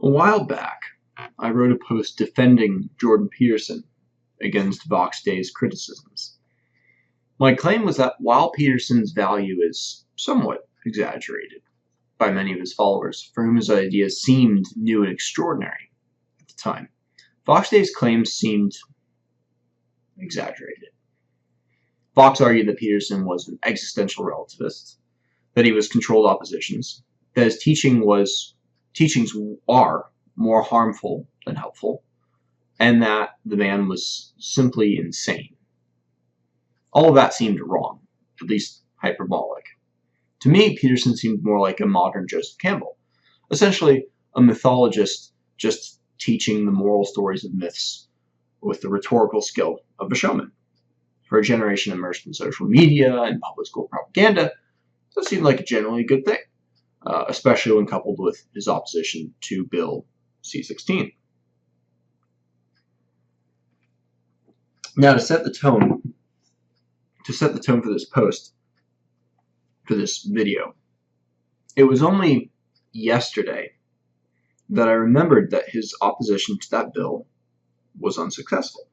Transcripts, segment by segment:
A while back, I wrote a post defending Jordan Peterson against Vox Day's criticisms. My claim was that while Peterson's value is somewhat exaggerated by many of his followers, for whom his ideas seemed new and extraordinary at the time, Vox Day's claims seemed exaggerated. Vox argued that Peterson was an existential relativist, that he was controlled oppositions, that his teachings are more harmful than helpful, and that the man was simply insane. All of that seemed wrong, at least hyperbolic. To me, Peterson seemed more like a modern Joseph Campbell, essentially a mythologist just teaching the moral stories of myths with the rhetorical skill of a showman. For a generation immersed in social media and public school propaganda, that seemed like a generally good thing, especially when coupled with his opposition to Bill C-16. Now, to set the tone for this post, for this video, it was only yesterday that I remembered that his opposition to that bill was unsuccessful.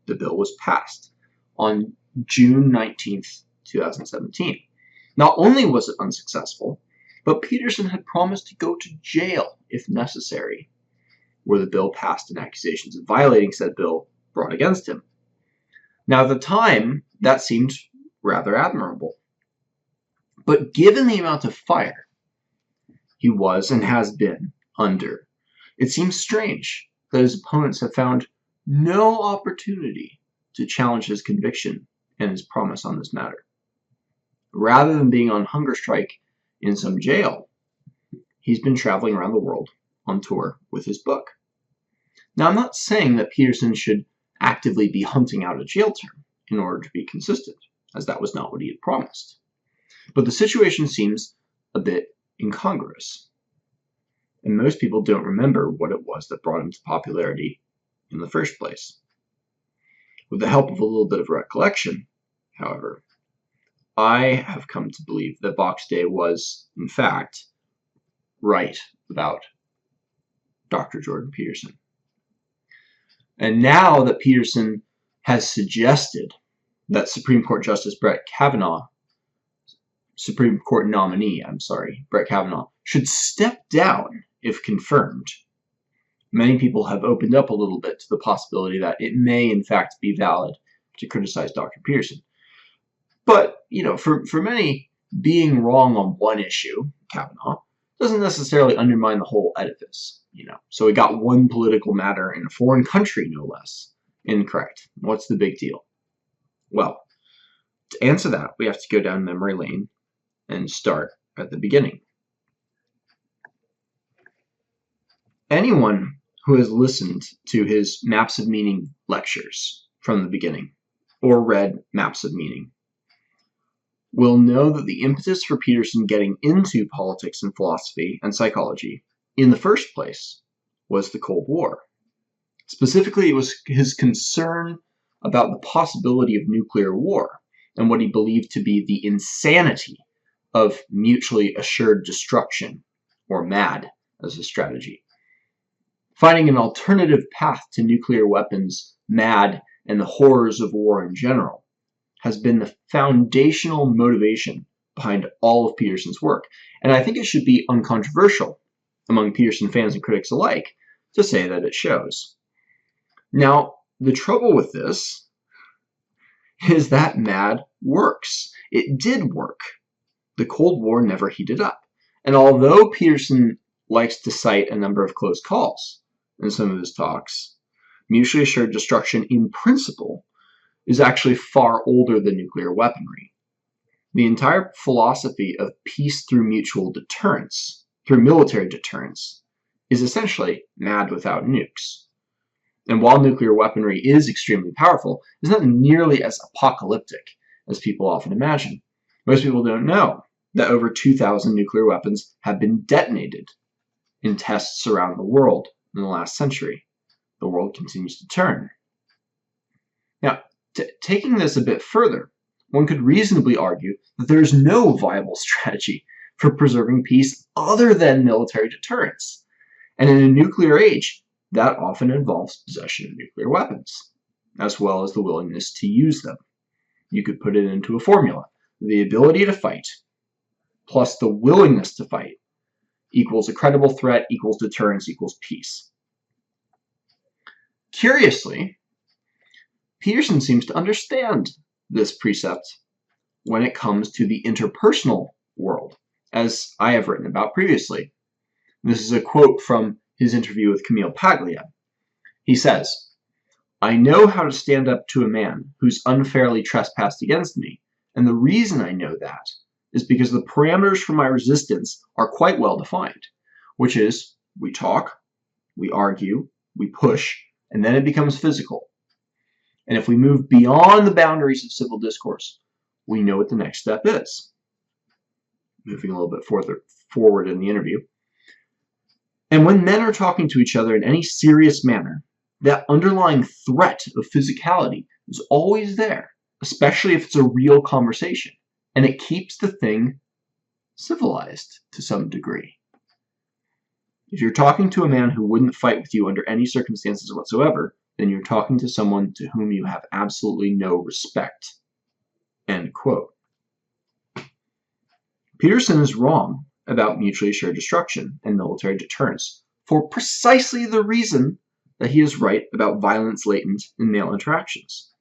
The bill was passed on June 19th, 2017. Not only was it unsuccessful, but Peterson had promised to go to jail if necessary, were the bill passed and accusations of violating said bill brought against him. Now, at the time, that seemed rather admirable. But given the amount of fire he was and has been under, it seems strange that his opponents have found no opportunity to challenge his conviction and his promise on this matter. Rather than being on hunger strike in some jail, he's been traveling around the world on tour with his book. Now, I'm not saying that Peterson should actively be hunting out a jail term in order to be consistent, as that was not what he had promised. But the situation seems a bit incongruous, and most people don't remember what it was that brought him to popularity in the first place. With the help of a little bit of recollection, however, I have come to believe that Vox Day was, in fact, right about Dr. Jordan Peterson. And now that Peterson has suggested that Supreme Court Justice Brett Kavanaugh, Supreme Court nominee, Brett Kavanaugh, should step down if confirmed, many people have opened up a little bit to the possibility that it may, in fact, be valid to criticize Dr. Peterson. But, for many, being wrong on one issue, Kavanaugh, doesn't necessarily undermine the whole edifice, So we got one political matter in a foreign country, no less, incorrect. What's the big deal? Well, to answer that, we have to go down memory lane and start at the beginning. Anyone who has listened to his Maps of Meaning lectures from the beginning, or read Maps of Meaning, will know that the impetus for Peterson getting into politics and philosophy and psychology in the first place was the Cold War. Specifically, it was his concern about the possibility of nuclear war and what he believed to be the insanity of mutually assured destruction, or MAD, as a strategy. Finding an alternative path to nuclear weapons, MAD, and the horrors of war in general has been the foundational motivation behind all of Peterson's work. And I think it should be uncontroversial among Peterson fans and critics alike to say that it shows. Now, the trouble with this is that MAD works. It did work. The Cold War never heated up. And although Peterson likes to cite a number of close calls in some of his talks, mutually assured destruction in principle is actually far older than nuclear weaponry. The entire philosophy of peace through mutual deterrence, through military deterrence, is essentially MAD without nukes. And while nuclear weaponry is extremely powerful, it's not nearly as apocalyptic as people often imagine. Most people don't know that over 2,000 nuclear weapons have been detonated in tests around the world in the last century. The world continues to turn. Now, taking this a bit further, one could reasonably argue that there is no viable strategy for preserving peace other than military deterrence. And in a nuclear age, that often involves possession of nuclear weapons, as well as the willingness to use them. You could put it into a formula. The ability to fight plus the willingness to fight equals a credible threat equals deterrence equals peace. Curiously, Peterson seems to understand this precept when it comes to the interpersonal world, as I have written about previously. This is a quote from his interview with Camille Paglia. He says, "I know how to stand up to a man who's unfairly trespassed against me, and the reason I know that is because the parameters for my resistance are quite well defined, which is we talk, we argue, we push, and then it becomes physical. And if we move beyond the boundaries of civil discourse, we know what the next step is." Moving a little bit forward in the interview. "And when men are talking to each other in any serious manner, that underlying threat of physicality is always there, especially if it's a real conversation, and it keeps the thing civilized to some degree. If you're talking to a man who wouldn't fight with you under any circumstances whatsoever, then you're talking to someone to whom you have absolutely no respect." End quote. Peterson is wrong about mutually assured destruction and military deterrence for precisely the reason that he is right about violence latent in male interactions.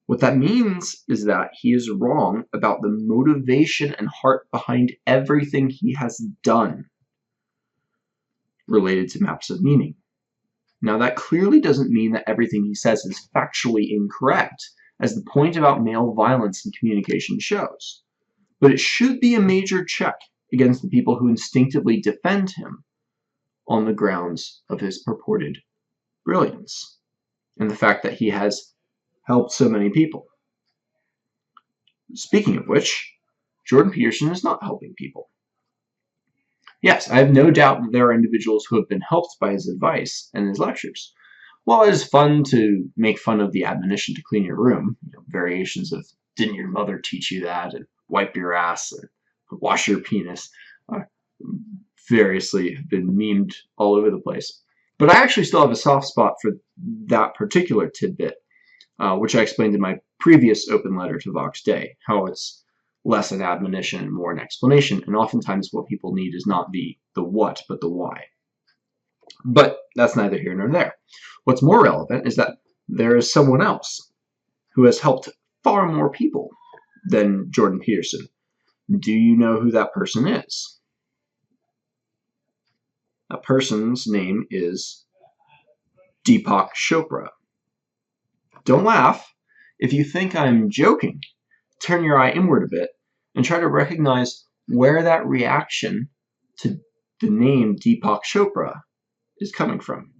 What that means is that he is wrong about the motivation and heart behind everything he has done related to maps of meaning. Now, that clearly doesn't mean that everything he says is factually incorrect, as the point about male violence in communication shows. But it should be a major check against the people who instinctively defend him on the grounds of his purported brilliance and the fact that he has helped so many people. Speaking of which, Jordan Peterson is not helping people. Yes, I have no doubt that there are individuals who have been helped by his advice and his lectures. While it is fun to make fun of the admonition to clean your room, variations of "didn't your mother teach you that?" and "wipe your ass" and "wash your penis," variously have been memed all over the place. But I actually still have a soft spot for that particular tidbit, which I explained in my previous open letter to Vox Day, how it's less an admonition and more an explanation, and oftentimes what people need is not the what, but the why. But that's neither here nor there. What's more relevant is that there is someone else who has helped far more people than Jordan Peterson. Do you know who that person is? That person's name is Deepak Chopra. Don't laugh. If you think I'm joking, turn your eye inward a bit and try to recognize where that reaction to the name Deepak Chopra is coming from.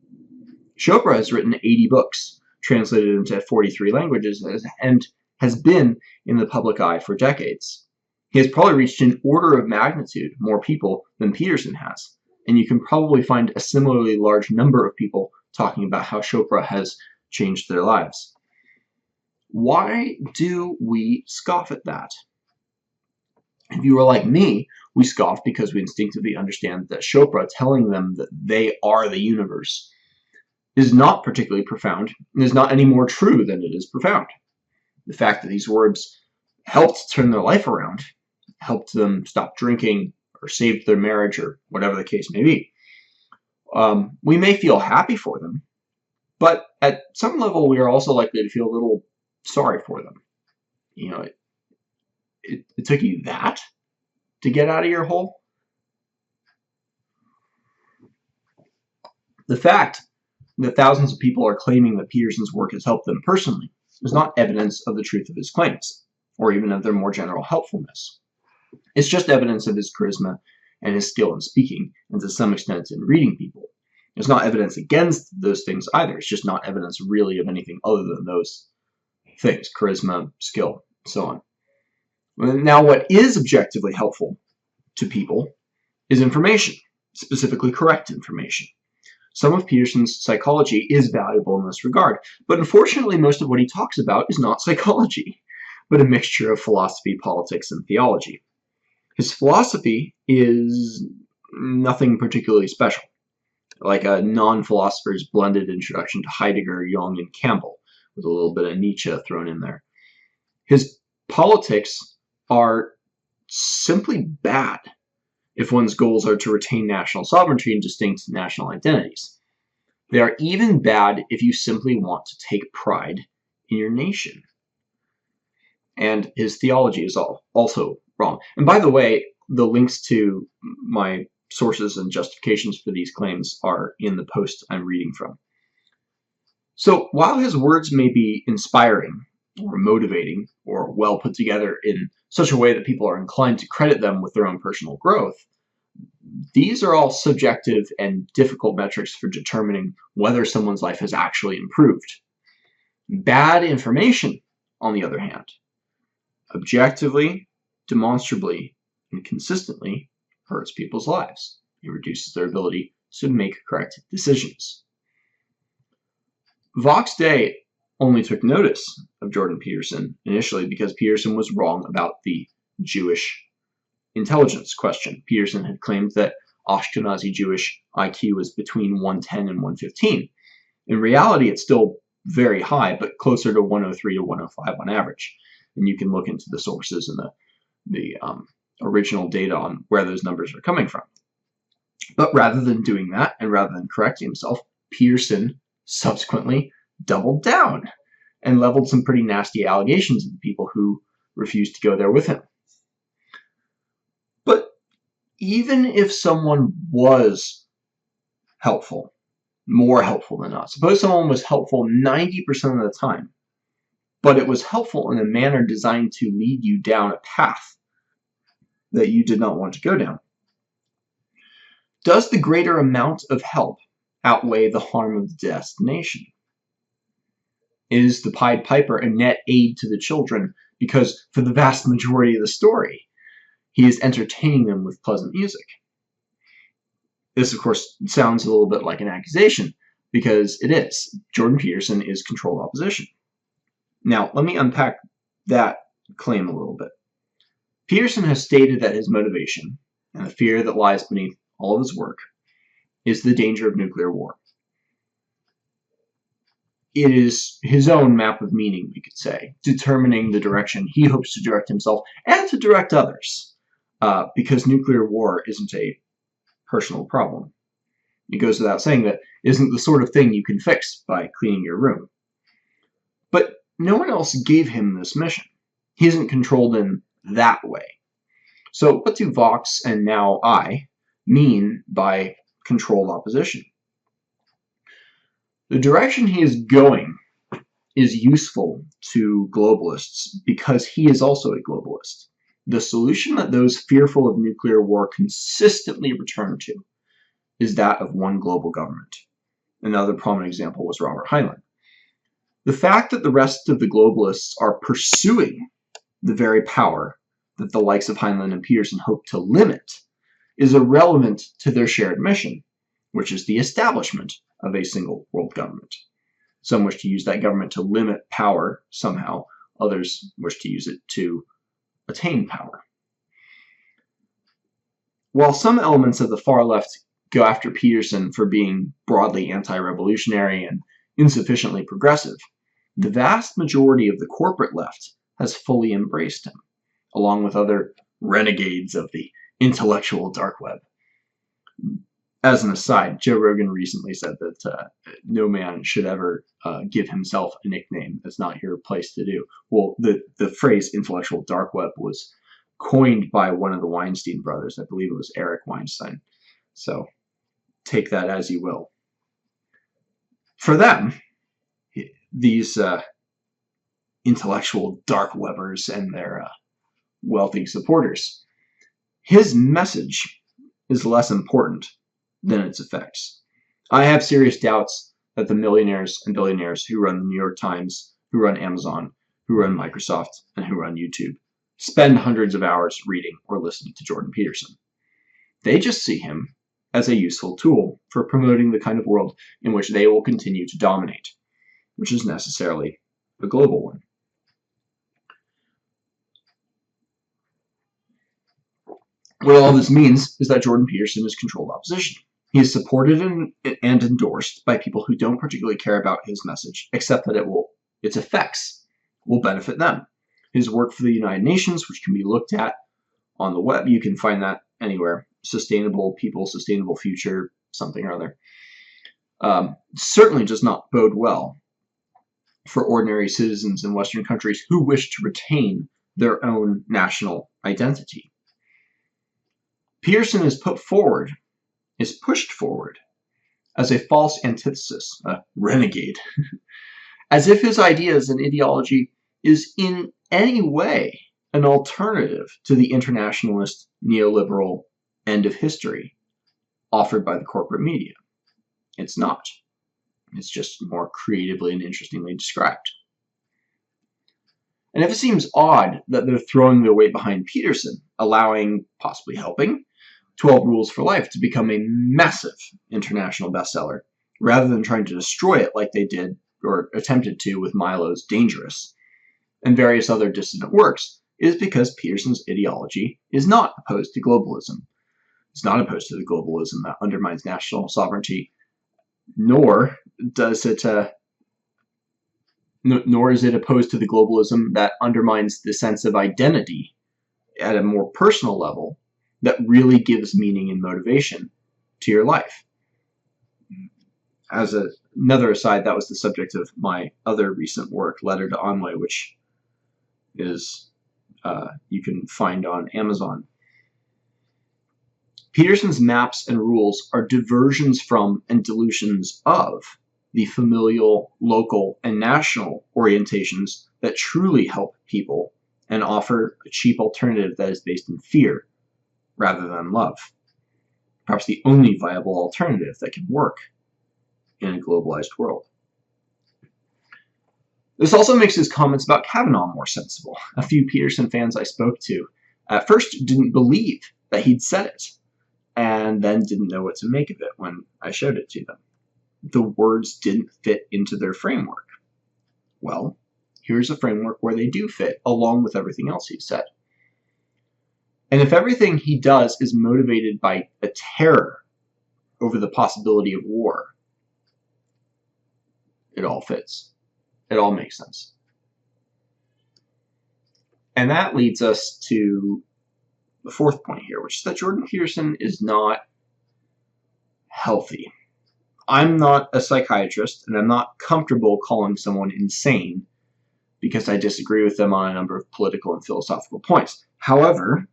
Chopra has written 80 books, translated into 43 languages, and has been in the public eye for decades. He has probably reached an order of magnitude more people than Peterson has, and you can probably find a similarly large number of people talking about how Chopra has changed their lives. Why do we scoff at that? If you are like me, we scoff because we instinctively understand that Chopra telling them that they are the universe is not particularly profound and is not any more true than it is profound. The fact that these words helped turn their life around, helped them stop drinking or saved their marriage or whatever the case may be, we may feel happy for them, but at some level we are also likely to feel a little sorry for them. You know, it took you that to get out of your hole? The fact that thousands of people are claiming that Peterson's work has helped them personally is not evidence of the truth of his claims, or even of their more general helpfulness. It's just evidence of his charisma and his skill in speaking, and to some extent in reading people. It's not evidence against those things either. It's just not evidence really of anything other than those things: charisma, skill, so on. Now, what is objectively helpful to people is information, specifically correct information. Some of Peterson's psychology is valuable in this regard, but unfortunately most of what he talks about is not psychology, but a mixture of philosophy, politics, and theology. His philosophy is nothing particularly special. like a non-philosopher's blended introduction to Heidegger, Jung, and Campbell, with a little bit of Nietzsche thrown in there. His politics are simply bad if one's goals are to retain national sovereignty and distinct national identities. They are even bad if you simply want to take pride in your nation. And his theology is also wrong. And by the way, the links to my sources and justifications for these claims are in the post I'm reading from. So while his words may be inspiring or motivating or well put together in such a way that people are inclined to credit them with their own personal growth, these are all subjective and difficult metrics for determining whether someone's life has actually improved. Bad information, on the other hand, objectively, demonstrably, and consistently hurts people's lives. It reduces their ability to make correct decisions. Vox Day only took notice of Jordan Peterson initially because Peterson was wrong about the Jewish intelligence question. Peterson had claimed that Ashkenazi Jewish IQ was between 110 and 115. In reality, it's still very high, but closer to 103 to 105 on average. And you can look into the sources and the original data on where those numbers are coming from. But rather than doing that, and rather than correcting himself, Peterson subsequently doubled down and leveled some pretty nasty allegations at the people who refused to go there with him. But even if someone was helpful, more helpful than not, suppose someone was helpful 90% of the time, but it was helpful in a manner designed to lead you down a path that you did not want to go down. Does the greater amount of help outweigh the harm of the destination? Is the Pied Piper a net aid to the children because for the vast majority of the story, he is entertaining them with pleasant music? This, of course, sounds a little bit like an accusation because it is. Jordan Peterson is controlled opposition. Now, let me unpack that claim a little bit. Peterson has stated that his motivation and the fear that lies beneath all of his work is the danger of nuclear war. It is his own map of meaning, we could say, determining the direction he hopes to direct himself and to direct others, because nuclear war isn't a personal problem. It goes without saying that isn't the sort of thing you can fix by cleaning your room. But no one else gave him this mission. He isn't controlled in that way. So what do Vox and now I mean by controlled opposition? The direction he is going is useful to globalists because he is also a globalist. The solution that those fearful of nuclear war consistently return to is that of one global government. Another prominent example was Robert Heinlein. The fact that the rest of the globalists are pursuing the very power that the likes of Heinlein and Peterson hope to limit is irrelevant to their shared mission, which is the establishment of a single world government. Some wish to use that government to limit power somehow. Others wish to use it to attain power. While some elements of the far left go after Peterson for being broadly anti-revolutionary and insufficiently progressive, the vast majority of the corporate left has fully embraced him, along with other renegades of the intellectual dark web. As an aside, Joe Rogan recently said that no man should ever give himself a nickname. That's not your place to do. Well, the phrase intellectual dark web was coined by one of the Weinstein brothers. I believe it was Eric Weinstein. So take that as you will. For them, these intellectual dark webbers and their wealthy supporters, his message is less important than its effects. I have serious doubts that the millionaires and billionaires who run the New York Times, who run Amazon, who run Microsoft, and who run YouTube spend hundreds of hours reading or listening to Jordan Peterson. They just see him as a useful tool for promoting the kind of world in which they will continue to dominate, which is necessarily a global one. What all this means is that Jordan Peterson is controlled opposition. He is supported and endorsed by people who don't particularly care about his message, except that its effects will benefit them. His work for the United Nations, which can be looked at on the web, you can find that anywhere. Sustainable people, sustainable future, something or other. Certainly does not bode well for ordinary citizens in Western countries who wish to retain their own national identity. Peterson is pushed forward as a false antithesis, a renegade, as if his ideas and ideology is in any way an alternative to the internationalist neoliberal end of history offered by the corporate media. It's not. It's just more creatively and interestingly described. And if it seems odd that they're throwing their weight behind Peterson, allowing, possibly helping, 12 Rules for Life to become a massive international bestseller, rather than trying to destroy it like they did or attempted to with Milo's Dangerous and various other dissident works, is because Peterson's ideology is not opposed to globalism. It's not opposed to the globalism that undermines national sovereignty, nor is it opposed to the globalism that undermines the sense of identity at a more personal level that really gives meaning and motivation to your life. As another aside, that was the subject of my other recent work, Letter to Anwei, which is you can find on Amazon. Peterson's maps and rules are diversions from and dilutions of the familial, local, and national orientations that truly help people and offer a cheap alternative that is based in fear rather than love. Perhaps the only viable alternative that can work in a globalized world. This also makes his comments about Kavanaugh more sensible. A few Peterson fans I spoke to at first didn't believe that he'd said it, and then didn't know what to make of it when I showed it to them. The words didn't fit into their framework. Well, here's a framework where they do fit, along with everything else he said. And if everything he does is motivated by a terror over the possibility of war, it all fits. It all makes sense. And that leads us to the fourth point here, which is that Jordan Peterson is not healthy. I'm not a psychiatrist, and I'm not comfortable calling someone insane because I disagree with them on a number of political and philosophical points. However,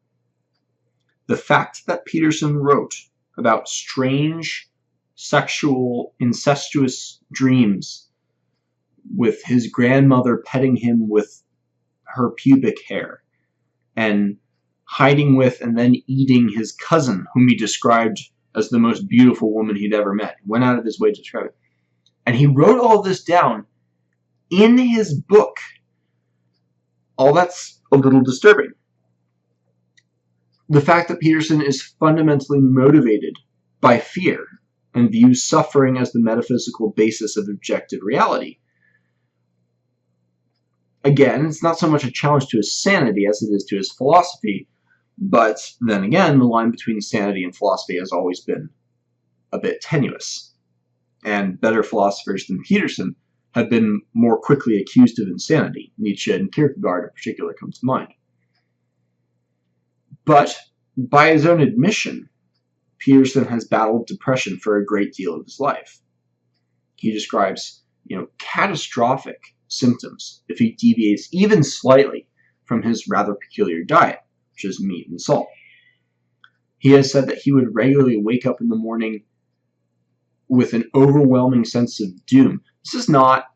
the fact that Peterson wrote about strange, sexual, incestuous dreams with his grandmother petting him with her pubic hair and hiding with and then eating his cousin, whom he described as the most beautiful woman he'd ever met. He went out of his way to describe it. And he wrote all this down in his book. All that's a little disturbing. The fact that Peterson is fundamentally motivated by fear and views suffering as the metaphysical basis of objective reality. Again, it's not so much a challenge to his sanity as it is to his philosophy, but then again, the line between sanity and philosophy has always been a bit tenuous. And better philosophers than Peterson have been more quickly accused of insanity. Nietzsche and Kierkegaard in particular come to mind. But by his own admission, Peterson has battled depression for a great deal of his life. He describes, catastrophic symptoms if he deviates even slightly from his rather peculiar diet, which is meat and salt. He has said that he would regularly wake up in the morning with an overwhelming sense of doom. This is not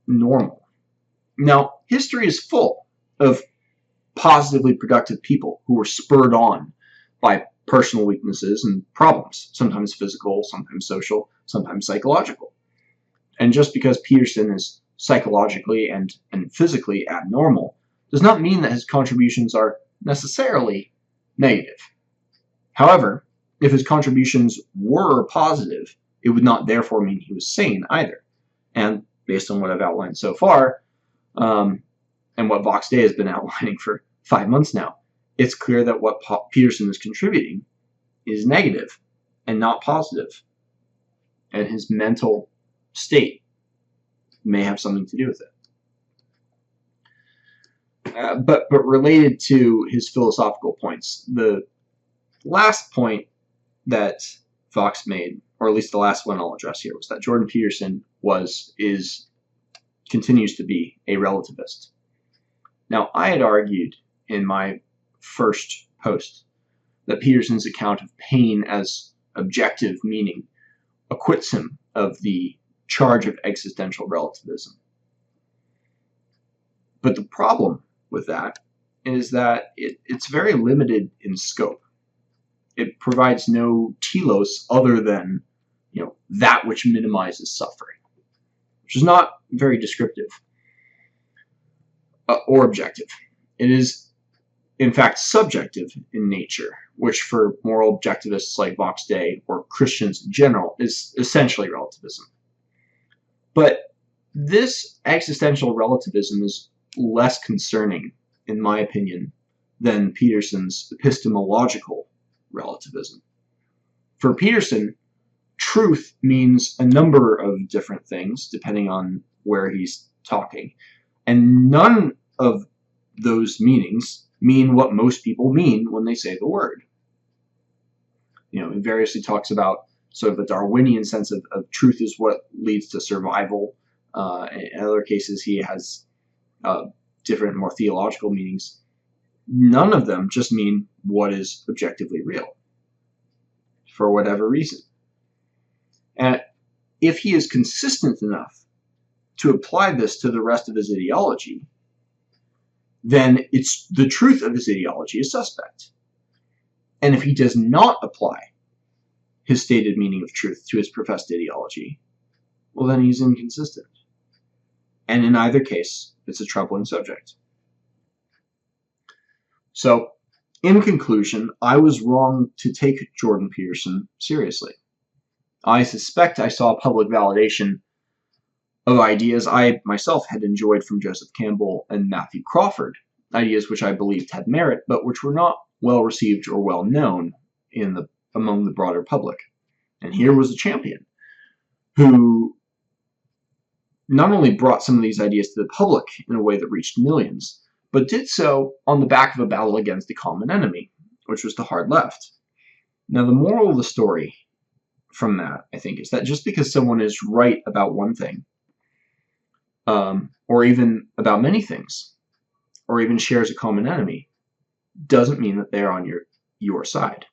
normal. Now, history is full of positively productive people who were spurred on by personal weaknesses and problems, sometimes physical, sometimes social, sometimes psychological. And just because Peterson is psychologically and physically abnormal does not mean that his contributions are necessarily negative. However, if his contributions were positive, it would not therefore mean he was sane either. And based on what I've outlined so far, and what Vox Day has been outlining for 5 months now, it's clear that what Peterson is contributing is negative and not positive. And his mental state may have something to do with it. But related to his philosophical points, the last point that Fox made, or at least the last one I'll address here, was that Jordan Peterson continues to be a relativist. Now, I had argued in my first post that Peterson's account of pain as objective meaning acquits him of the charge of existential relativism. But the problem with that is that it's very limited in scope. It provides no telos other than, that which minimizes suffering, which is not very descriptive or objective. It is, in fact, subjective in nature, which for moral objectivists like Vox Day or Christians in general is essentially relativism. But this existential relativism is less concerning, in my opinion, than Peterson's epistemological relativism. For Peterson, truth means a number of different things, depending on where he's talking. And none of those meanings mean what most people mean when they say the word. He variously talks about sort of a Darwinian sense of truth is what leads to survival. In other cases, he has different, more theological meanings. None of them just mean what is objectively real, for whatever reason. And if he is consistent enough to apply this to the rest of his ideology, then the truth of his ideology is suspect. And if he does not apply his stated meaning of truth to his professed ideology, well, then he's inconsistent. And in either case, it's a troubling subject. So, in conclusion, I was wrong to take Jordan Peterson seriously. I suspect I saw public validation of ideas I myself had enjoyed from Joseph Campbell and Matthew Crawford, ideas which I believed had merit, but which were not well received or well known among the broader public. And here was a champion who not only brought some of these ideas to the public in a way that reached millions, but did so on the back of a battle against the common enemy, which was the hard left. Now, the moral of the story from that, I think, is that just because someone is right about one thing, or even about many things, or even shares a common enemy, doesn't mean that they're on your side.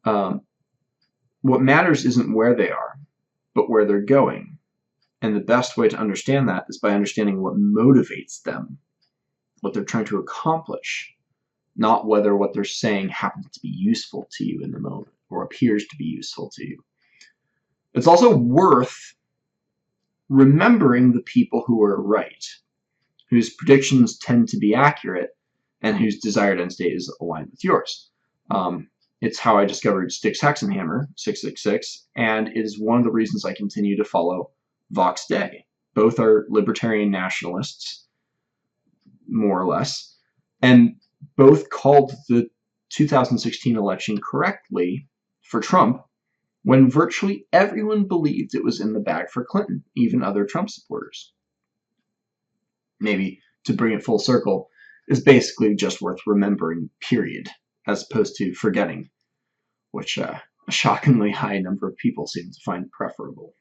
What matters isn't where they are, but where they're going. And the best way to understand that is by understanding what motivates them, what they're trying to accomplish, not whether what they're saying happens to be useful to you in the moment or appears to be useful to you. It's also worth remembering the people who are right, whose predictions tend to be accurate, and whose desired end state is aligned with yours. It's how I discovered Styx Hexenhammer, 666, and it is one of the reasons I continue to follow Vox Day. Both are libertarian nationalists, more or less, and both called the 2016 election correctly for Trump when virtually everyone believed it was in the bag for Clinton, even other Trump supporters. Maybe, to bring it full circle, is basically just worth remembering, period, as opposed to forgetting, which a shockingly high number of people seem to find preferable.